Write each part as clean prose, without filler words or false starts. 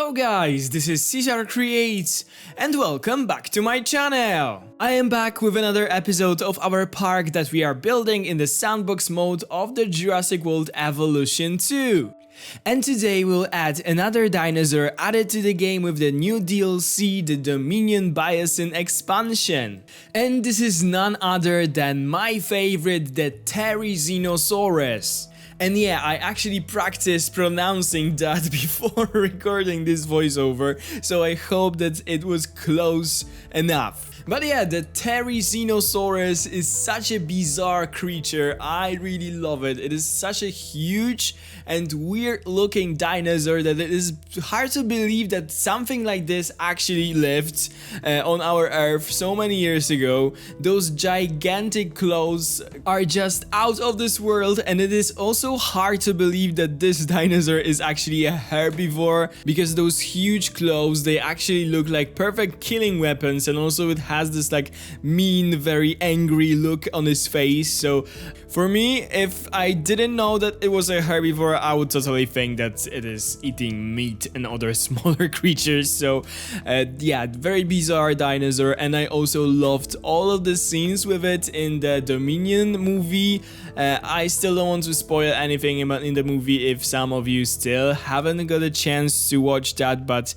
Hello guys, this is Caesar Creates and welcome back to my channel. I am back with another episode of our park that we are building in the Sandbox mode of the Jurassic World Evolution 2. And today we'll add another dinosaur added to the game with the new DLC, the Dominion Biosyn expansion. And this is none other than my favorite, the Therizinosaurus. And yeah, I actually practiced pronouncing that before recording this voiceover, so I hope that it was close enough. But yeah, the Therizinosaurus is such a bizarre creature. I really love it. It is such a huge and weird looking dinosaur that it is hard to believe that something like this actually lived on our Earth so many years ago. Those gigantic claws are just out of this world, and it is also hard to believe that this dinosaur is actually a herbivore, because those huge claws, they actually look like perfect killing weapons, and also it has this like mean, very angry look on his face. So for me, if I didn't know that it was a herbivore, I would totally think that it is eating meat and other smaller creatures. So yeah, very bizarre dinosaur, and I also loved all of the scenes with it in the Dominion movie. I still don't want to spoil anything in the movie if some of you still haven't got a chance to watch that, but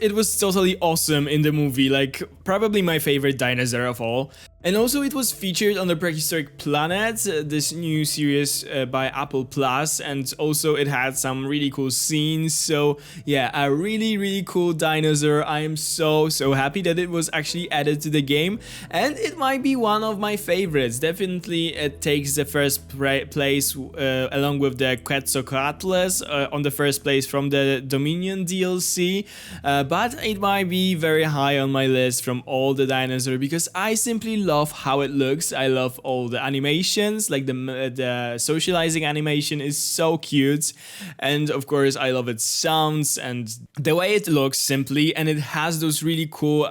it was totally awesome in the movie, like probably my favorite dinosaur of all. And also it was featured on the Prehistoric Planet, this new series by Apple Plus, and also it had some really cool scenes. So yeah, a really cool dinosaur. I am so happy that it was actually added to the game, and it might be one of my favorites. Definitely it takes the first place along with the Quetzalcoatlus on the first place from the Dominion DLC, but it might be very high on my list from all the dinosaurs because I simply love how it looks. I love all the animations, like the socializing animation is so cute, and of course I love its sounds and the way it looks simply, and it has those really cool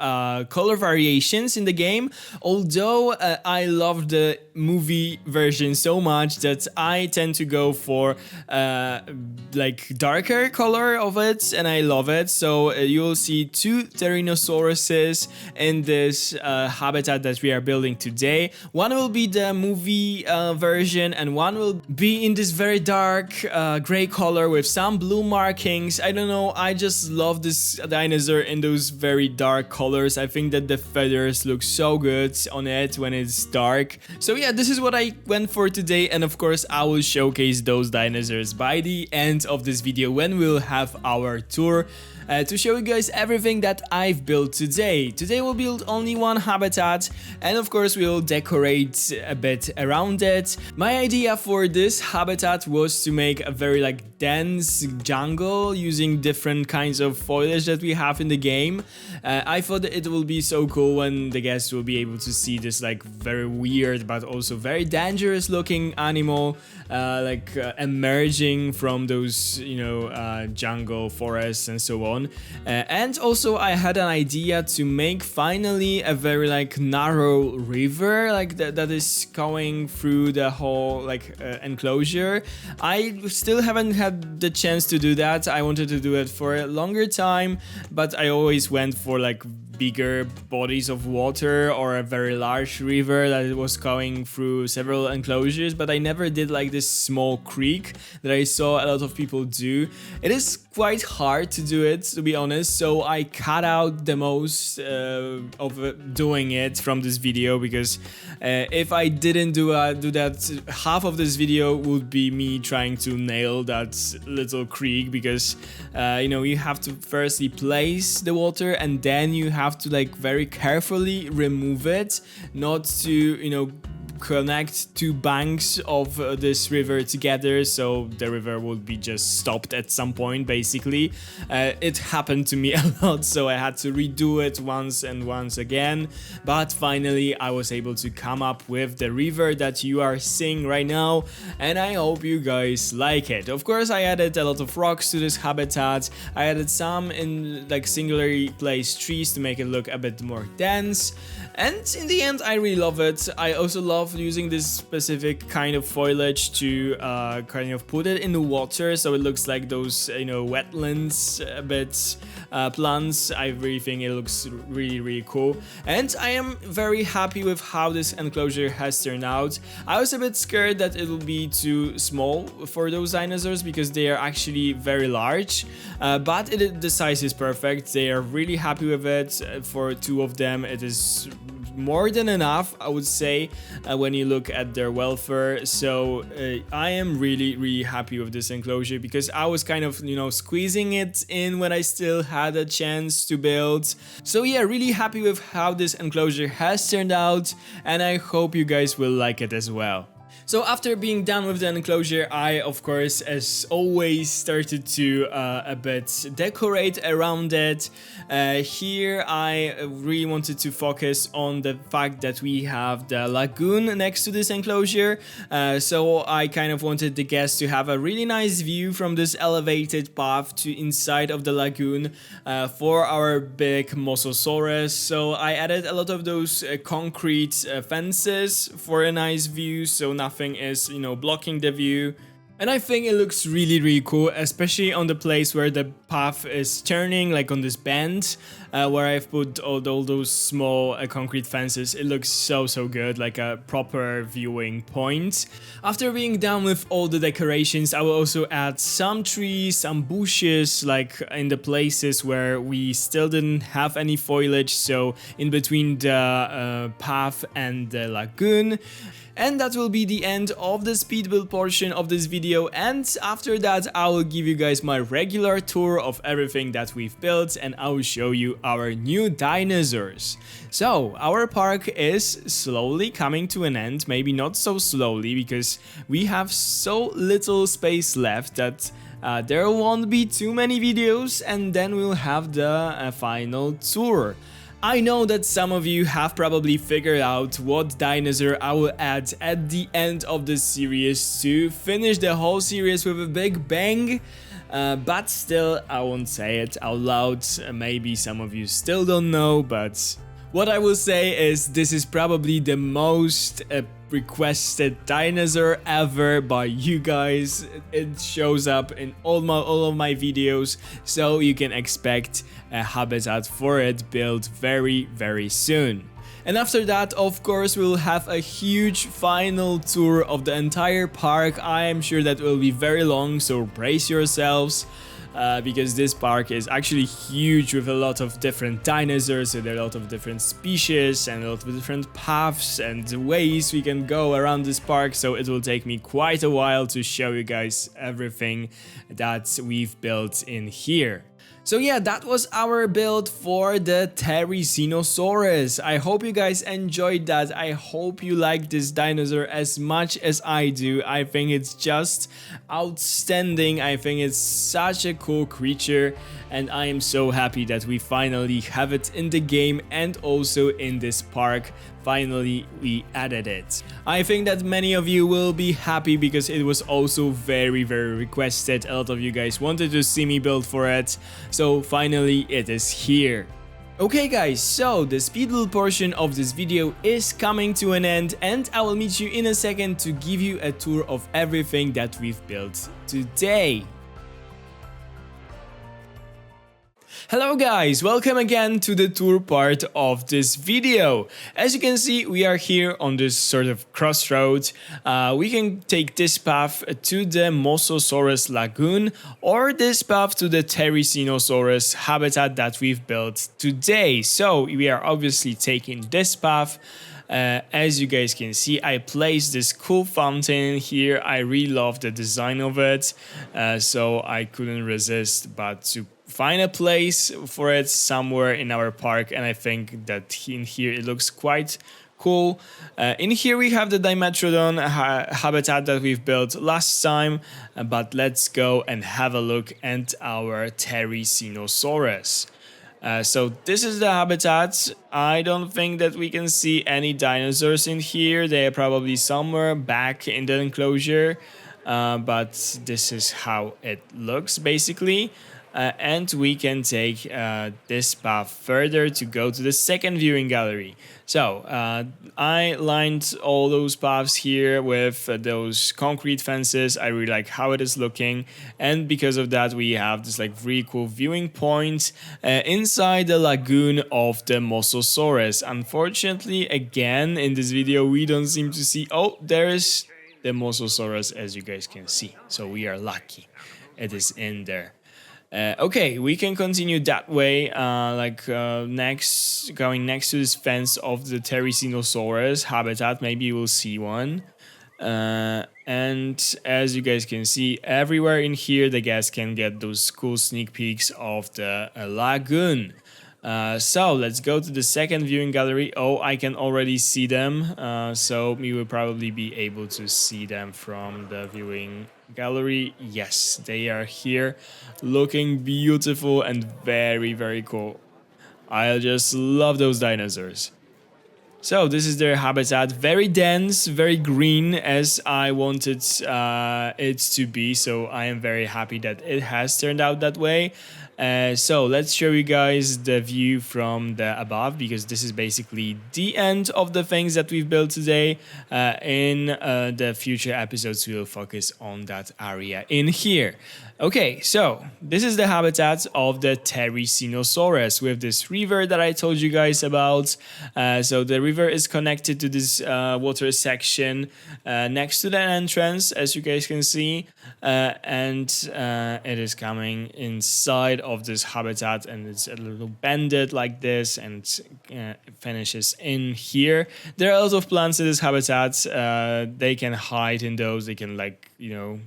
color variations in the game. Although I love the movie version so much that I tend to go for like darker color of it, and I love it. So you'll see two Tyrannosauruses in this habitat that we are building today. One will be the movie version, and one will be in this very dark gray color with some blue markings. I don't know, I just love this dinosaur in those very dark colors. I think that the feathers look so good on it when it's dark. So yeah, this is what I went for today, and of course I will showcase those dinosaurs by the end of this video when we'll have our tour to show you guys everything that I've built today. Today we'll build only one habitat, and of course we'll decorate a bit around it. My idea for this habitat was to make a very like dense jungle using different kinds of foliage that we have in the game. I thought that it will be so cool when the guests will be able to see this like very weird but also very dangerous looking animal emerging from those, you know, jungle forests and so on. And also I had an idea to make finally a very like narrow river like that is going through the whole like enclosure. I still haven't had the chance to do that. I wanted to do it for a longer time, but I always went for like bigger bodies of water or a very large river that it was going through several enclosures, but I never did like this small creek that I saw a lot of people do. It is quite hard to do it, to be honest, so I cut out the most of doing it from this video, because if I didn't do that, half of this video would be me trying to nail that little creek, because you know, you have to firstly place the water and then you have to like very carefully remove it, not to, you know, connect two banks of this river together, so the river would be just stopped at some point basically. It happened to me a lot, so I had to redo it once and once again, but finally I was able to come up with the river that you are seeing right now, and I hope you guys like it. Of course I added a lot of rocks to this habitat. I added some in like singularly placed trees to make it look a bit more dense, and in the end I really love it. I also love of using this specific kind of foliage to kind of put it in the water, so it looks like those, you know, wetlands bit plants. I really think it looks really cool, and I am very happy with how this enclosure has turned out. I was a bit scared that it will be too small for those dinosaurs because they are actually very large, but the size is perfect. They are really happy with it. For two of them, it is more than enough, I would say, when you look at their welfare. So I am really happy with this enclosure because I was kind of, you know, squeezing it in when I still had a chance to build. So yeah, really happy with how this enclosure has turned out, and I hope you guys will like it as well. So after being done with the enclosure, I of course, as always, started to a bit decorate around it. Here I really wanted to focus on the fact that we have the lagoon next to this enclosure. So I kind of wanted the guests to have a really nice view from this elevated path to inside of the lagoon for our big Mosasaurus. So I added a lot of those concrete fences for a nice view, so nothing is, you know, blocking the view. And I think it looks really cool, especially on the place where the path is turning, like on this bend, where I've put all those small concrete fences. It looks so good, like a proper viewing point. After being done with all the decorations, I will also add some trees, some bushes, like in the places where we still didn't have any foliage, so in between the path and the lagoon. And that will be the end of the speed build portion of this video, and after that I will give you guys my regular tour of everything that we've built, and I will show you our new dinosaurs. So our park is slowly coming to an end, maybe not so slowly because we have so little space left that there won't be too many videos, and then we'll have the final tour. I know that some of you have probably figured out what dinosaur I will add at the end of the series to finish the whole series with a big bang, but still I won't say it out loud. Maybe some of you still don't know, but what I will say is this is probably the most requested dinosaur ever by you guys. It shows up in all of my videos, so you can expect a habitat for it built very soon. And after that, of course, we'll have a huge final tour of the entire park. I am sure that will be very long, so brace yourselves. Because this park is actually huge with a lot of different dinosaurs, so there are a lot of different species and a lot of different paths and ways we can go around this park, so it will take me quite a while to show you guys everything that we've built in here. So yeah, that was our build for the Therizinosaurus. I hope you guys enjoyed that. I hope you like this dinosaur as much as I do. I think it's just outstanding. I think it's such a cool creature, and I am so happy that we finally have it in the game and also in this park. Finally, we added it. I think that many of you will be happy because it was also very requested. A lot of you guys wanted to see me build for it, so finally it is here. Okay guys, so the speed build portion of this video is coming to an end, and I will meet you in a second to give you a tour of everything that we've built today. Hello guys, welcome again to the tour part of this video. As you can see, we are here on this sort of crossroad. We can take this path to the Mosasaurus lagoon or this path to the Therizinosaurus habitat that we've built today. So we are obviously taking this path. As you guys can see, I placed this cool fountain here. I really love the design of it, so I couldn't resist but to find a place for it somewhere in our park, and I think that in here it looks quite cool. In here we have the Dimetrodon habitat that we've built last time, but let's go and have a look at our Therizinosaurus. So this is the habitat. I don't think that we can see any dinosaurs in here. They are probably somewhere back in the enclosure, but this is how it looks basically. and we can take this path further to go to the second viewing gallery. So I lined all those paths here with those concrete fences. I really like how it is looking, and because of that we have this like really cool viewing point inside the lagoon of the Mosasaurus. Unfortunately, again in this video we don't seem to see, oh, there is the Mosasaurus, as you guys can see, so we are lucky it is in there. Okay, we can continue that way, going next to this fence of the Therizinosaurus habitat. Maybe we'll see one. And as you guys can see, everywhere in here, the guests can get those cool sneak peeks of the lagoon. So let's go to the second viewing gallery. Oh, I can already see them. So we will probably be able to see them from the viewing gallery. Yes, they are here, looking beautiful and very, very cool. I just love those dinosaurs. So this is their habitat, very dense, very green, as I wanted it to be. So I am very happy that it has turned out that way. So let's show you guys the view from the above, because this is basically the end of the things that we've built today. In the future episodes, we will focus on that area in here. Okay, so this is the habitat of the Therizinosaurus with this river that I told you guys about. So the river is connected to this water section next to the entrance, as you guys can see, and it is coming inside of this habitat, and it's a little bended like this, and it finishes in here. There are a lot of plants in this habitat. They can hide in those. They can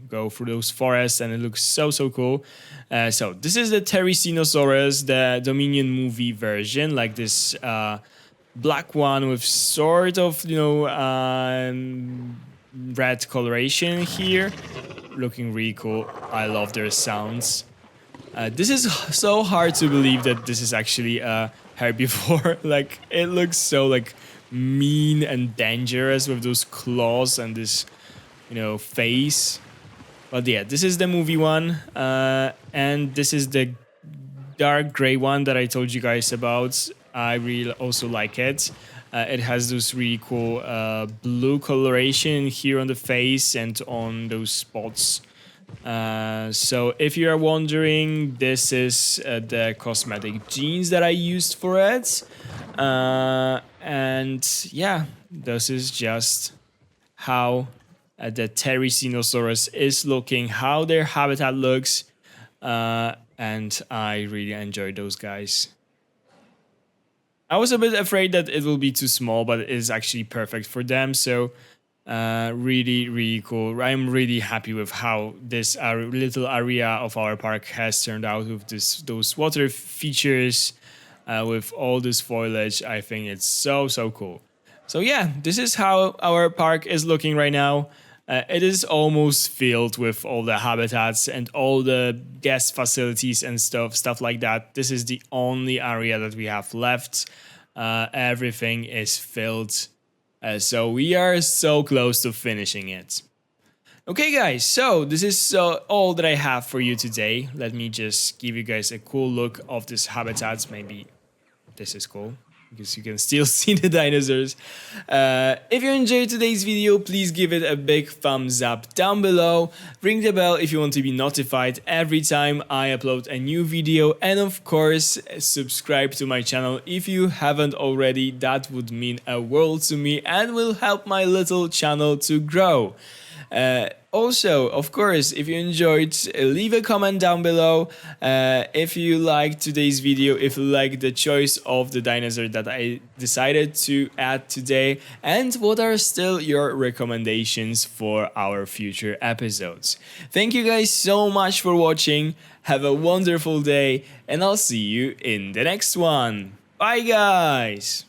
go through those forests, and it looks so cool. So this is the Therizinosaurus, the Dominion movie version, like this black one with sort of red coloration here, looking really cool. I love their sounds. This is so hard to believe that this is actually a herbivore. Like, it looks so mean and dangerous with those claws and this face. But yeah, this is the movie one, and this is the dark gray one that I told you guys about. I really also like it. It has those really cool blue coloration here on the face and on those spots. So if you are wondering, this is the cosmetic genes that I used for it. And yeah, this is just how the Therizinosaurus is looking, how their habitat looks, and I really enjoy those guys. I was a bit afraid that it will be too small, but it is actually perfect for them. So really cool. I'm really happy with how this little area of our park has turned out with those water features, with all this foliage. I think it's so cool. So yeah, this is how our park is looking right now. It is almost filled with all the habitats and all the guest facilities and stuff like that. This is the only area that we have left. Everything is filled. So we are so close to finishing it. Okay guys, so this is all that I have for you today. Let me just give you guys a cool look of this habitat. Maybe this is cool, because you can still see the dinosaurs. If you enjoyed today's video, please give it a big thumbs up down below. Ring the bell if you want to be notified every time I upload a new video. And of course, subscribe to my channel if you haven't already. That would mean a world to me and will help my little channel to grow. Also, of course, if you enjoyed, leave a comment down below. If you liked today's video, if you like the choice of the dinosaur that I decided to add today, and what are still your recommendations for our future episodes. Thank you guys so much for watching. Have a wonderful day, and I'll see you in the next one. Bye guys!